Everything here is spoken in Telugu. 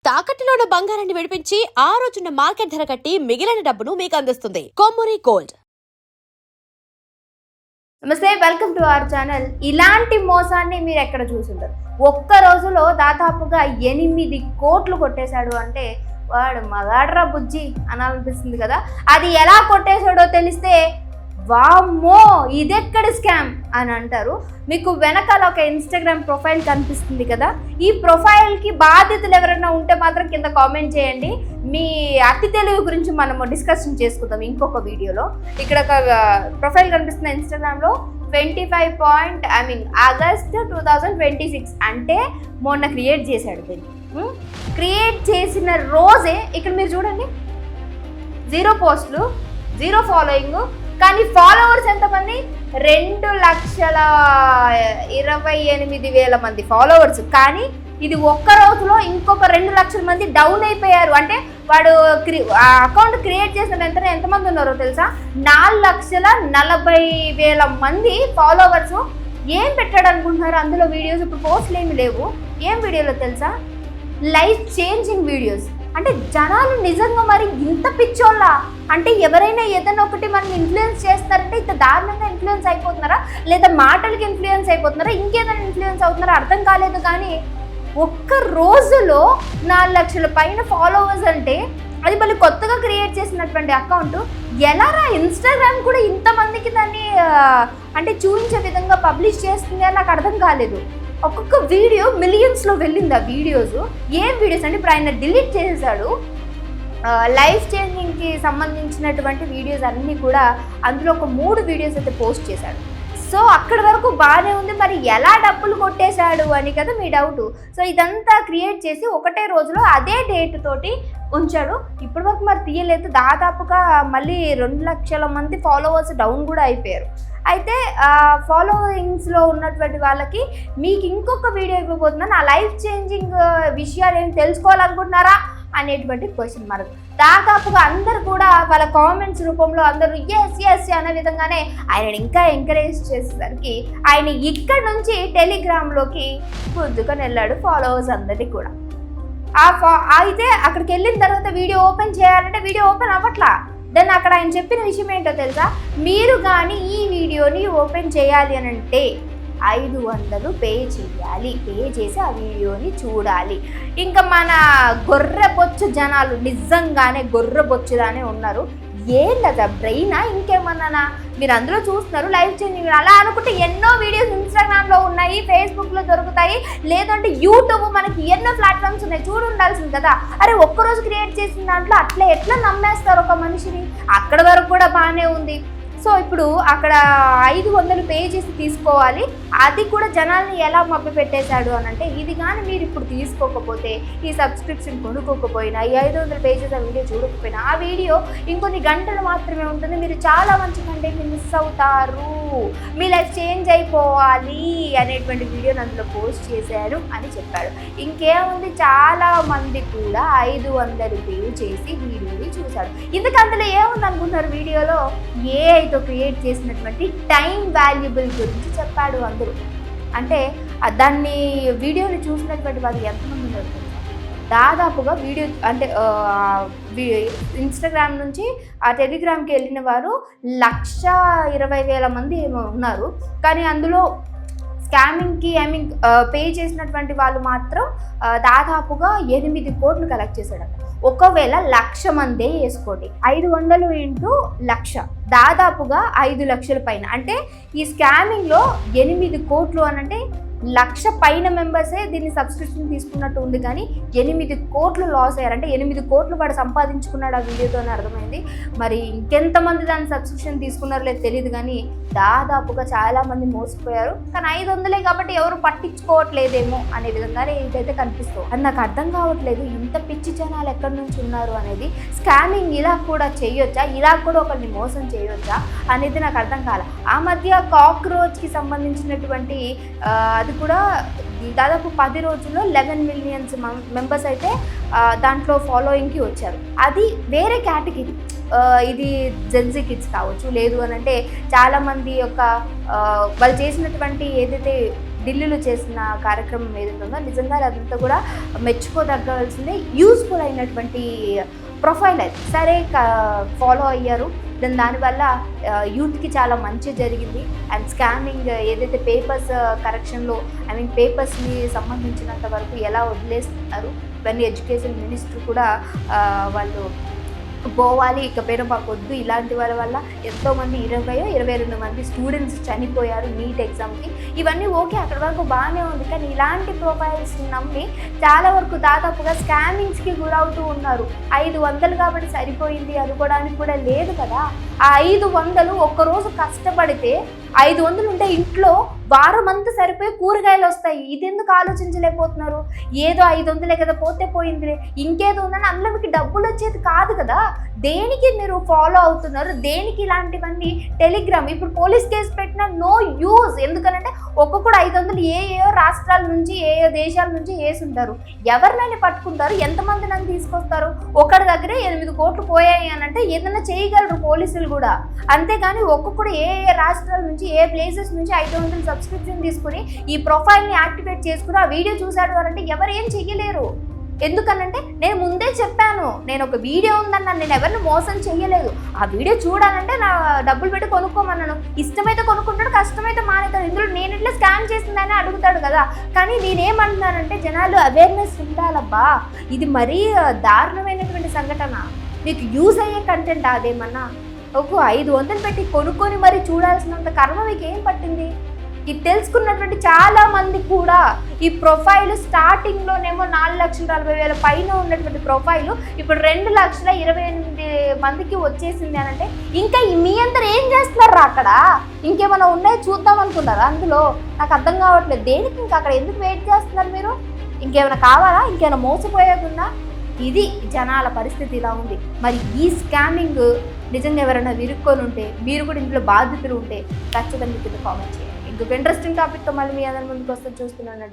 తాకట్టులో ఉన్న బంగారాన్ని విడిపించి ఆ రోజున్న మార్కెట్ ధర కట్టి మిగిలిన డబ్బును మీకు అందిస్తుంది కొమ్మూరి గోల్డ్. నమస్తే, వెల్కమ్ టు అవర్ ఛానల్. ఇలాంటి మోసాన్ని మీరు ఎక్కడ చూసుంటారు? ఒక్క రోజులో దాదాపుగా 8 కోట్లు కొట్టేశాడు అంటే వాడు మగాడ్రా బుజ్జి అనాలనిపిస్తుంది కదా. అది ఎలా కొట్టేశాడో తెలిస్తే వామ్మో ఇదెక్కడి స్కామ్ అని అంటారు. మీకు వెనకాల ఒక ఇన్స్టాగ్రామ్ ప్రొఫైల్ కనిపిస్తుంది కదా, ఈ ప్రొఫైల్కి బాధ్యతలు ఎవరైనా ఉంటే మాత్రం కింద కామెంట్ చేయండి. మీ అతి తెలివి గురించి మనము డిస్కషన్ చేసుకుందాం ఇంకొక వీడియోలో. ఇక్కడ ఒక ప్రొఫైల్ కనిపిస్తుంది ఇన్స్టాగ్రామ్లో, 25 ఆగస్ట్ 2026 అంటే మొన్న క్రియేట్ చేశాడు. దీన్ని క్రియేట్ చేసిన రోజే ఇక్కడ మీరు చూడండి, 0 పోస్టులు, 0 ఫాలోయింగ్. కానీ ఫాలోవర్స్ ఎంతమంది? 2,28,000 మంది ఫాలోవర్స్. కానీ ఇది ఒక్క రోజులో ఇంకొక 2 లక్షల మంది డౌన్ అయిపోయారు. అంటే వాడు అకౌంట్ క్రియేట్ చేసిన వెంటనే ఎంతమంది ఉన్నారో తెలుసా? 4,40,000 మంది ఫాలోవర్స్. ఏం పెట్టాడు అనుకుంటున్నారు అందులో వీడియోస్? ఇప్పుడు పోస్టులు ఏమి లేవు. ఏం వీడియోలో తెలుసా? Life changing videos. అంటే జనాలు నిజంగా మరి ఇంత పిచ్చోళ్ళ? అంటే ఎవరైనా ఏదైనా ఒకటి మనం ఇన్ఫ్లుయెన్స్ చేస్తున్నారంటే ఇంత దారుణంగా ఇన్ఫ్లుయెన్స్ అయిపోతున్నారా, లేదా మాటలకి ఇన్ఫ్లుయెన్స్ అయిపోతున్నారా, ఇంకేదైనా ఇన్ఫ్లుయెన్స్ అవుతున్నారా అర్థం కాలేదు. కానీ ఒక్క రోజులో 4 లక్షల పైన ఫాలోవర్స్ అంటే అది మళ్ళీ కొత్తగా క్రియేట్ చేసినటువంటి అకౌంట్. ఎలారా ఇన్స్టాగ్రామ్ కూడా ఇంతమందికి దాన్ని అంటే చూపించే విధంగా పబ్లిష్ చేస్తుంది అని నాకు అర్థం కాలేదు. ఒక్కొక్క వీడియో మిలియన్స్లో వెళ్ళింది ఆ వీడియోస్. ఏం వీడియోస్ అంటే ఇప్పుడు ఆయన డిలీట్ చేసేసాడు. లైఫ్ చేంజింగ్కి సంబంధించినటువంటి వీడియోస్ అన్నీ కూడా అందులో ఒక 3 వీడియోస్ అయితే పోస్ట్ చేశాడు. సో అక్కడి వరకు బాగానే ఉంది. మరి ఎలా డబ్బులు కొట్టేశాడు అని కదా మీ డౌట్. సో ఇదంతా క్రియేట్ చేసి ఒకటే రోజులో అదే డేట్ తోటి ఉంచాడు. ఇప్పటి వరకు మరి తీయలేదు. దాదాపుగా మళ్ళీ 2 లక్షల మంది ఫాలోవర్స్ డౌన్ కూడా అయిపోయారు. అయితే ఫాలోయింగ్స్లో ఉన్నటువంటి వాళ్ళకి మీకు ఇంకొక వీడియో ఇవ్వబోతున్నాను. ఆ లైఫ్ చేంజింగ్ విషయాలు ఏం తెలుసుకోవాలనుకుంటున్నారా అనేటువంటి క్వశ్చన్ మార్క్. దాదాపుగా అందరు కూడా వాళ్ళ కామెంట్స్ రూపంలో అందరూ ఎస్ అనే విధంగానే ఆయన ఇంకా ఎంకరేజ్ చేసేసరికి ఆయన ఇక్కడ నుంచి టెలిగ్రామ్లోకి గుద్దుకొని వెళ్ళాడు ఫాలోవర్స్ అందరికీ కూడా. అయితే అక్కడికి వెళ్ళిన తర్వాత వీడియో ఓపెన్ చేయాలంటే వీడియో ఓపెన్ అవ్వట్లా. దెన్ అక్కడ ఆయన చెప్పిన విషయం ఏంటో తెలుసా? మీరు కానీ ఈ వీడియోని ఓపెన్ చేయాలి అని అంటే 500 పే చేయాలి. పే చేసి ఆ వీడియోని చూడాలి. ఇంకా మన గొర్రెబొచ్చు జనాలు నిజంగానే గొర్రెబొచ్చుదానే ఉన్నారు. ఏంటదా బ్రెయినా ఇంకేమన్నానా? మీరు అందులో చూస్తున్నారు లైఫ్ చేంజింగ్ అలా అనుకుంటే ఎన్నో వీడియోస్ ఇన్స్టాగ్రామ్లో ఉన్నాయి, ఫేస్బుక్లో దొరుకుతాయి, లేదంటే యూట్యూబ్, మనకి ఎన్నో ప్లాట్ఫామ్స్ ఉన్నాయి, చూడు ఉండాల్సింది కదా. అరే ఒక్కరోజు క్రియేట్ చేసిన దాంట్లో అట్లా ఎట్లా నమ్మేస్తారు ఒక మనిషిని? అక్కడ వరకు కూడా బాగానే ఉంది. సో ఇప్పుడు అక్కడ 500 పే చేసి తీసుకోవాలి. అది కూడా జనాల్ని ఎలా మభ్య పెట్టేశాడు అని అంటే, ఇది కానీ మీరు ఇప్పుడు తీసుకోకపోతే, ఈ సబ్స్క్రిప్షన్ కొనుక్కోకపోయినా, ఈ 500 పేజెస్ ఆ వీడియో చూడకపోయినా, ఆ వీడియో ఇంకొన్ని గంటలు మాత్రమే ఉంటుంది. మీరు చాలా మంచి కంటెంట్ని మిస్ అవుతారు. మీ లైఫ్ చేంజ్ అయిపోవాలి అనేటువంటి వీడియోని అందులో పోస్ట్ చేశారు అని చెప్పాడు. ఇంకేముంది, చాలా మంది కూడా 500 పే చేసి వీడియోని చూశారు. ఇందుకు అందులో ఏముంది అనుకుంటున్నారు? వీడియోలో ఏఐతో క్రియేట్ చేసినటువంటి టైం వాల్యుబుల్ గురించి చెప్పాడు అందరూ. అంటే దాన్ని వీడియోని చూసినటువంటి వాళ్ళు ఎంతమంది ఉన్నారు? దాదాపుగా వీడియో అంటే ఇన్స్టాగ్రామ్ నుంచి ఆ టెలిగ్రామ్కి వెళ్ళిన వారు 1,20,000 మంది ఏమో ఉన్నారు. కానీ అందులో స్కామింగ్కి పే చేసినటువంటి వాళ్ళు మాత్రం దాదాపుగా 8 కోట్లు కలెక్ట్ చేశాడట. ఒకవేళ 1,00,000 మందే వేసుకోండి, 500 × 1,00,000 దాదాపుగా 5 లక్షల పైన. అంటే ఈ స్కామింగ్లో 8 కోట్లు అని అంటే 1,00,000 పైన మెంబర్సే దీన్ని సబ్స్క్రిప్షన్ తీసుకున్నట్టు ఉంది. కానీ 8 కోట్లు లాస్ అయ్యారు. అంటే 8 కోట్లు వాడు సంపాదించుకున్నాడు ఆ వీడియోతోనే అర్థమైంది. మరి ఇంకెంతమంది దాన్ని సబ్స్క్రిప్షన్ తీసుకున్నారో లేదు తెలియదు, కానీ దాదాపుగా చాలామంది మోసపోయారు. కానీ 500 కాబట్టి ఎవరు పట్టించుకోవట్లేదేమో అనే విధంగానే ఇదైతే కనిపిస్తుంది. అది నాకు అర్థం కావట్లేదు, ఇంత పిచ్చి జనాలు ఎక్కడి నుంచి ఉన్నారు అనేది. స్కామింగ్ ఇలా కూడా చేయొచ్చా? ఇలా కూడా ఒకరిని మోసం చేయొచ్చా అనేది నాకు అర్థం కాల. ఆ మధ్య కాక్రోచ్కి సంబంధించినటువంటి అది కూడా దాదాపు 10 రోజుల్లో 11 మిలియన్స్ మెంబర్స్ అయితే దాంట్లో ఫాలోయింగ్కి వచ్చారు. అది వేరే కేటగిరీ. ఇది జెన్జీ కిడ్స్ కావచ్చు, లేదు అని అంటే చాలామంది యొక్క వాళ్ళు చేసినటువంటి ఏదైతే ఢిల్లీలో చేసిన కార్యక్రమం ఏదైతే ఉందో నిజంగా అదంతా కూడా మెచ్చుకోదగ్గవలసిందే. యూస్ఫుల్ అయినటువంటి ప్రొఫైల్ అది. సరే ఫాలో అయ్యారు, దానివల్ల యూత్కి చాలా మంచి జరిగింది. అండ్ స్కామింగ్ ఏదైతే పేపర్స్ కరెక్షన్లో పేపర్స్ని సంబంధించినంత వరకు ఎలా వదిలేస్తున్నారు ఇవన్నీ ఎడ్యుకేషన్ మినిస్టర్ కూడా వాళ్ళు పోవాలి, ఇకపైన మాకు వద్దు ఇలాంటి వాళ్ళ వల్ల ఎంతోమంది 22 మంది స్టూడెంట్స్ చనిపోయారు నీట్ ఎగ్జామ్కి. ఇవన్నీ ఓకే, అక్కడి వరకు బాగానే ఉంది. కానీ ఇలాంటి ప్రొఫైల్స్ నమ్మి చాలా వరకు దాదాపుగా స్కామింగ్స్కి గురవుతూ ఉన్నారు. 500 కాబట్టి సరిపోయింది అనుకోవడానికి కూడా లేదు కదా. ఆ 500 ఒక్కరోజు కష్టపడితే 500 ఉంటే ఇంట్లో వారమంతా సరిపోయి కూరగాయలు వస్తాయి. ఇదెందుకు ఆలోచించలేకపోతున్నారు? ఏదో 500 కదా పోతే పోయిందిలే, ఇంకేదో ఉందని అందులో మీకు డబ్బులు వచ్చేది కాదు కదా. దేనికి మీరు ఫాలో అవుతున్నారు? దేనికి ఇలాంటివన్నీ? టెలిగ్రామ్ ఇప్పుడు పోలీస్ కేసు పెట్టినా నో యూజ్. ఎందుకనంటే ఒక్కొక్కడు 500 ఏయో రాష్ట్రాల నుంచి ఏయో దేశాల నుంచి వేసుంటారు. ఎవరినైనా పట్టుకుంటారు, ఎంతమంది నన్ను తీసుకొస్తారు? ఒకటి దగ్గరే 8 కోట్లు పోయాయి అని అంటే ఏదైనా చేయగలరు పోలీసులు కూడా. అంతేగాని ఒక్కొక్కడు ఏ రాష్ట్రాల నుంచి ఏ ప్లేసెస్ నుంచి 500 సబ్స్క్రిప్షన్ తీసుకుని ఈ ప్రొఫైల్ని యాక్టివేట్ చేసుకుని ఆ వీడియో చూసాడు అంటే ఎవరు ఏం చెయ్యలేరు. ఎందుకనంటే నేను ముందే చెప్పాను, నేను ఒక వీడియో ఉందన్నా, నేను ఎవరిని మోసం చెయ్యలేదు. ఆ వీడియో చూడాలంటే నా డబ్బులు పెట్టి కొనుక్కోమన్నాను. ఇష్టమైతే కొనుక్కుంటాడు, కష్టమైతే మానేతాడు. ఇందులో నేను ఇట్లా స్కామ్ చేసిందని అడుగుతాడు కదా. కానీ నేనేమంటున్నానంటే జనాలు అవేర్నెస్ ఉండాలబ్బా, ఇది మరీ దారుణమైనటువంటి సంఘటన. మీకు యూజ్ అయ్యే కంటెంట్ అదేమన్నా? ఒక 500 పెట్టి కొనుక్కొని మరి చూడాల్సినంత కర్మ మీకు ఏం పట్టింది? ఇది తెలుసుకున్నటువంటి చాలా మంది కూడా ఈ ప్రొఫైల్ స్టార్టింగ్లోనేమో 4,40,000 పైన ఉన్నటువంటి ప్రొఫైల్ ఇప్పుడు 2,28,000 మందికి వచ్చేసింది అని అంటే ఇంకా మీ అందరు ఏం చేస్తున్నారా? అక్కడ ఇంకేమైనా ఉన్నాయో చూద్దాం అనుకున్నారా? అందులో నాకు అర్థం కావట్లేదు. దేనికి ఇంకా అక్కడ ఎందుకు వెయిట్ చేస్తున్నారు మీరు? ఇంకేమైనా కావాలా? ఇంకేమైనా మోసపోయేదున్నా? ఇది జనాల పరిస్థితి ఇలా ఉంది. మరి ఈ స్కామింగ్ నిజంగా ఎవరైనా విరుక్కొని ఉంటే, మీరు కూడా ఇందులో బాధితులు ఉంటే ఖచ్చితంగా కింద కామెంట్ చేయండి. ఇంకొక ఇంట్రెస్టింగ్ టాపిక్తో మళ్ళీ మీ అందరి ముందుకు వస్తే చూస్తున్నాను.